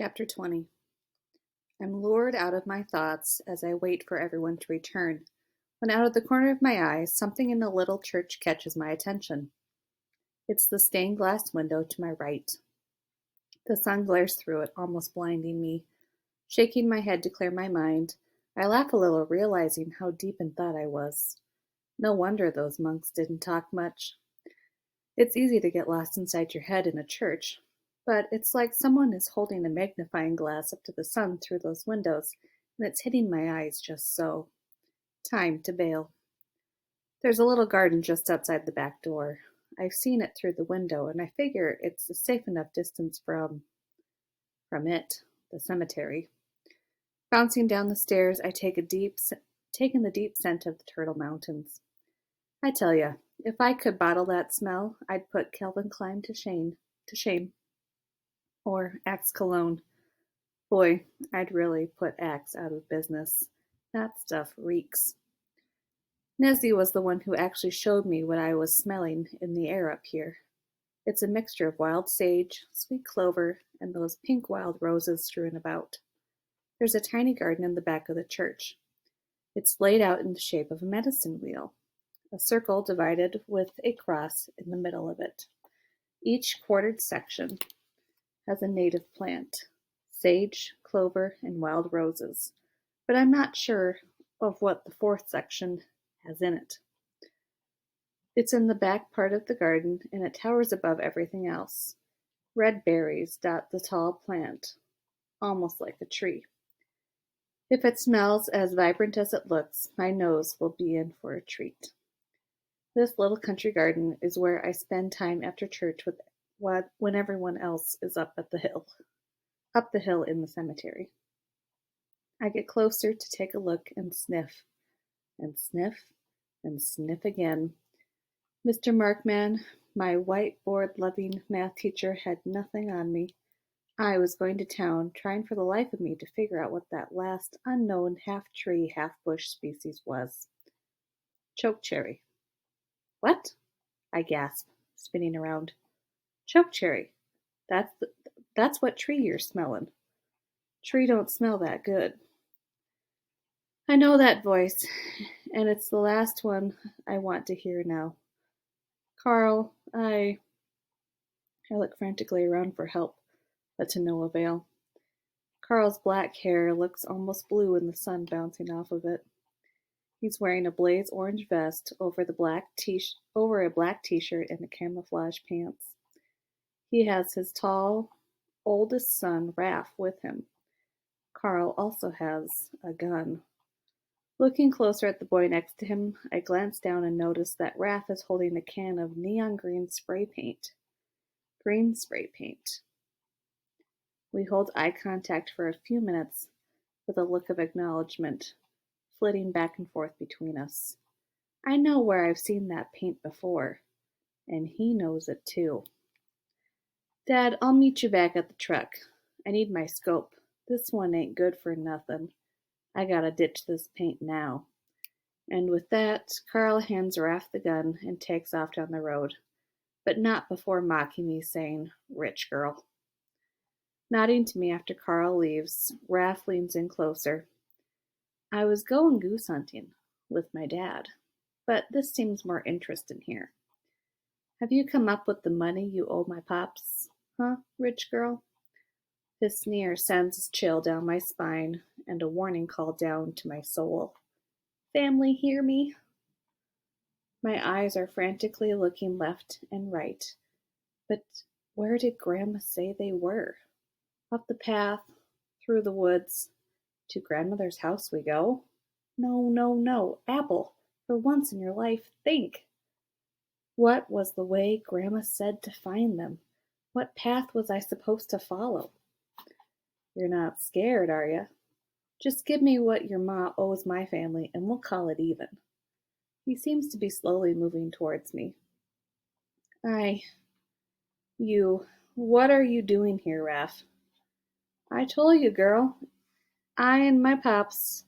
Chapter 20. I'm lured out of my thoughts as I wait for everyone to return, when out of the corner of my eye, something in the little church catches my attention. It's the stained glass window to my right. The sun glares through it, almost blinding me. Shaking my head to clear my mind, I laugh a little, realizing how deep in thought I was. No wonder those monks didn't talk much. It's easy to get lost inside your head in a church, but it's like someone is holding a magnifying glass up to the sun through those windows, and it's hitting my eyes just so. Time to bail. There's a little garden just outside the back door. I've seen it through the window, and I figure it's a safe enough distance from it, the cemetery. Bouncing down the stairs, I take in the deep scent of the Turtle Mountains. I tell ya, if I could bottle that smell, I'd put Calvin Klein to shame. Or Axe cologne. Boy, I'd really put Axe out of business. That stuff reeks. Nezzy was the one who actually showed me what I was smelling in the air up here. It's a mixture of wild sage, sweet clover, and those pink wild roses strewn about. There's a tiny garden in the back of the church. It's laid out in the shape of a medicine wheel, a circle divided with a cross in the middle of it. Each quartered section has a native plant, sage, clover, and wild roses, but I'm not sure of what the fourth section has in it. It's in the back part of the garden, and it towers above everything else. Red berries dot the tall plant, almost like a tree. If it smells as vibrant as it looks, my nose will be in for a treat. This little country garden is where I spend time after church when everyone else is up the hill in the cemetery. I get closer to take a look and sniff, and sniff, and sniff again. Mr. Markman, my whiteboard-loving math teacher, had nothing on me. I was going to town, trying for the life of me to figure out what that last unknown half-tree, half-bush species was. Chokecherry. What? I gasp, spinning around. Chokecherry. That's what tree you're smelling. Tree don't smell that good. I know that voice, and it's the last one I want to hear now. Carl, I look frantically around for help, but to no avail. Carl's black hair looks almost blue in the sun bouncing off of it. He's wearing a blaze orange vest over a black t-shirt and a camouflage pants. He has his tall, oldest son, Raph, with him. Carl also has a gun. Looking closer at the boy next to him, I glance down and notice that Raph is holding a can of neon green spray paint. Green spray paint. We hold eye contact for a few minutes with a look of acknowledgement, flitting back and forth between us. I know where I've seen that paint before, and he knows it too. Dad, I'll meet you back at the truck. I need my scope. This one ain't good for nothing. I gotta ditch this paint now. And with that, Carl hands Raph the gun and takes off down the road, but not before mocking me, saying, "Rich girl." Nodding to me after Carl leaves, Raph leans in closer. I was going goose hunting with my dad, but this seems more interesting here. Have you come up with the money you owe my pops? Huh, rich girl? His sneer sends a chill down my spine and a warning call down to my soul. Family, hear me? My eyes are frantically looking left and right, but where did Grandma say they were? Up the path, through the woods, to Grandmother's house we go? No, Apple, for once in your life, think. What was the way Grandma said to find them? What path was I supposed to follow? You're not scared, are you? Just give me what your ma owes my family, and we'll call it even. He seems to be slowly moving towards me. What are you doing here, Raph? I told you, girl. I and my pops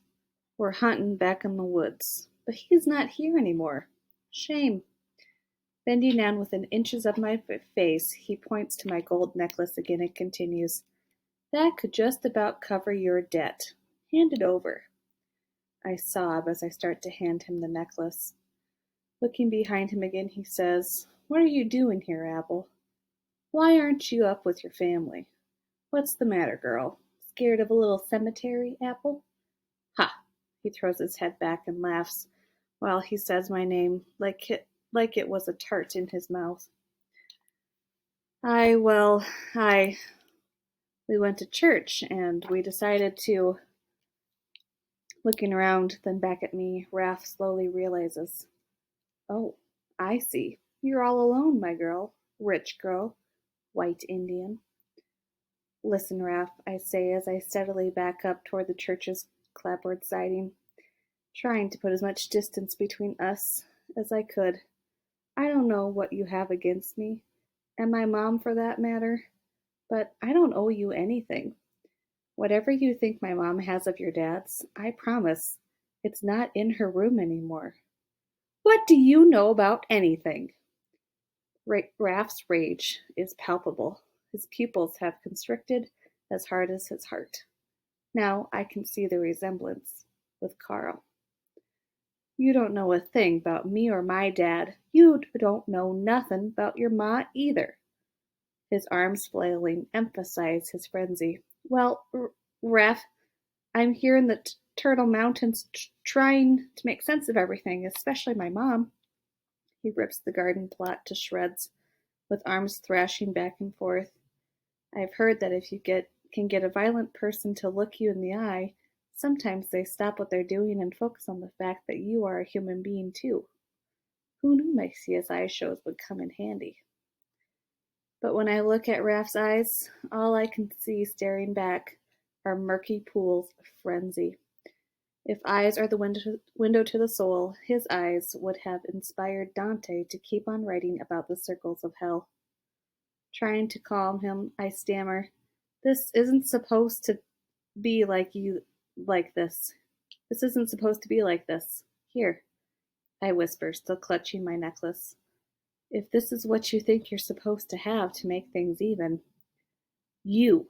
were hunting back in the woods, but he's not here anymore. Shame. Bending down within inches of my face, he points to my gold necklace again and continues. That could just about cover your debt. Hand it over. I sob as I start to hand him the necklace. Looking behind him again, he says, "What are you doing here, Apple? Why aren't you up with your family? What's the matter, girl? Scared of a little cemetery, Apple?" Ha! He throws his head back and laughs while he says my name like it was a tart in his mouth. I, well, I, we went to church and we decided to, looking around, then back at me, Raph slowly realizes, "Oh, I see. You're all alone, my girl. Rich girl. White Indian." "Listen, Raph," I say as I steadily back up toward the church's clapboard siding, trying to put as much distance between us as I could. "I don't know what you have against me, and my mom for that matter, but I don't owe you anything. Whatever you think my mom has of your dad's, I promise it's not in her room anymore." "What do you know about anything?" Raph's rage is palpable. His pupils have constricted as hard as his heart. Now I can see the resemblance with Carl. "You don't know a thing about me or my dad. You don't know nothing about your ma either." His arms flailing emphasize his frenzy. "Well, Raph, I'm here in the Turtle Mountains trying to make sense of everything, especially my mom." He rips the garden plot to shreds, with arms thrashing back and forth. "I've heard that if you can get a violent person to look you in the eye, sometimes they stop what they're doing and focus on the fact that you are a human being too. Who knew my CSI shows would come in handy?" But when I look at Raph's eyes, all I can see staring back are murky pools of frenzy. If eyes are the window to the soul, his eyes would have inspired Dante to keep on writing about the circles of hell. Trying to calm him, I stammer, "This isn't supposed to be like this. This isn't supposed to be like this. Here," I whisper, still clutching my necklace. "If this is what you think you're supposed to have to make things even, you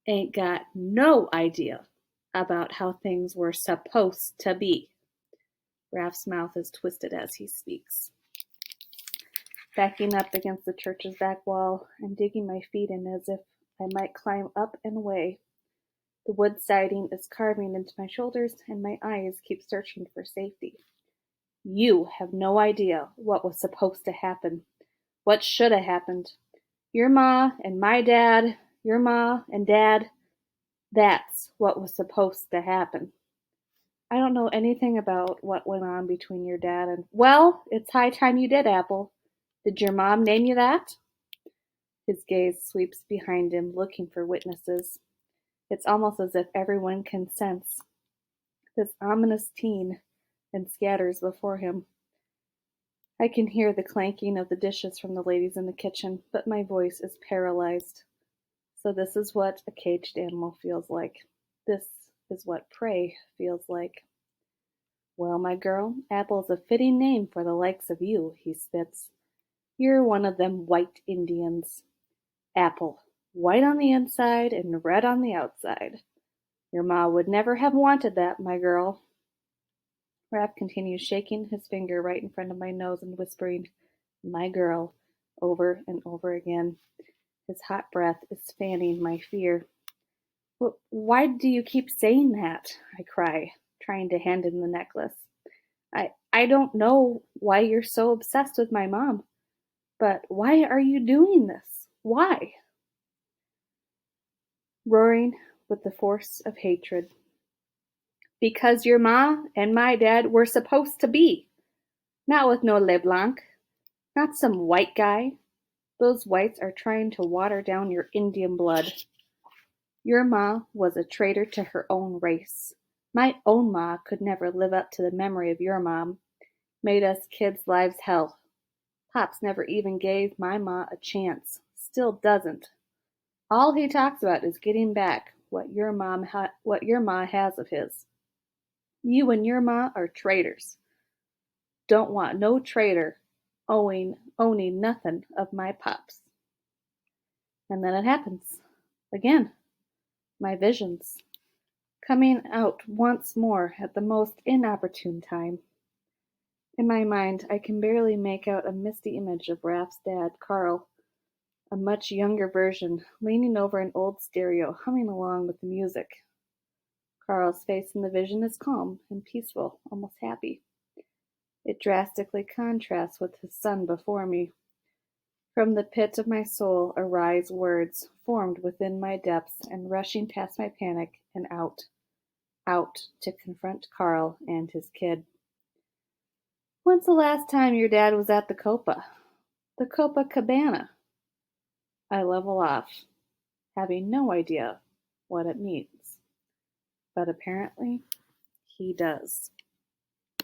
ain't got no idea about how things were supposed to be." Raph's mouth is twisted as he speaks. Backing up against the church's back wall, I'm digging my feet in as if I might climb up and away. The wood siding is carving into my shoulders, and my eyes keep searching for safety. "You have no idea what was supposed to happen. What should have happened. Your ma and my dad, your ma and dad, that's what was supposed to happen. I don't know anything about what went on between your dad and—" "Well, it's high time you did, Apple. Did your mom name you that?" His gaze sweeps behind him, looking for witnesses. It's almost as if everyone can sense this ominous teen and scatters before him. I can hear the clanking of the dishes from the ladies in the kitchen, but my voice is paralyzed. So this is what a caged animal feels like. This is what prey feels like. "Well, my girl, Apple's a fitting name for the likes of you," he spits. "You're one of them white Indians. Apple, white on the inside and red on the outside. Your ma would never have wanted that, my girl." Raph continues shaking his finger right in front of my nose and whispering, "My girl," over and over again. His hot breath is fanning my fear. "Why do you keep saying that?" I cry, trying to hand him the necklace. I don't know why you're so obsessed with my mom, but why are you doing this? Why?" Roaring with the force of hatred. "Because your ma and my dad were supposed to be. Not with no LeBlanc. Not some white guy. Those whites are trying to water down your Indian blood. Your ma was a traitor to her own race. My own ma could never live up to the memory of your mom. Made us kids' lives hell. Pops never even gave my ma a chance. Still doesn't. All he talks about is getting back what your ma has of his. You and your ma are traitors. Don't want no traitor owning nothing of my pops." And then it happens. Again. My visions, coming out once more at the most inopportune time. In my mind, I can barely make out a misty image of Raph's dad, Carl, a much younger version, leaning over an old stereo, humming along with the music. Carl's face in the vision is calm and peaceful, almost happy. It drastically contrasts with his son before me. From the pit of my soul arise words, formed within my depths and rushing past my panic and out to confront Carl and his kid. When's the last time your dad was at the Copa? The Copa Cabana. I level off, having no idea what it means. But apparently, he does.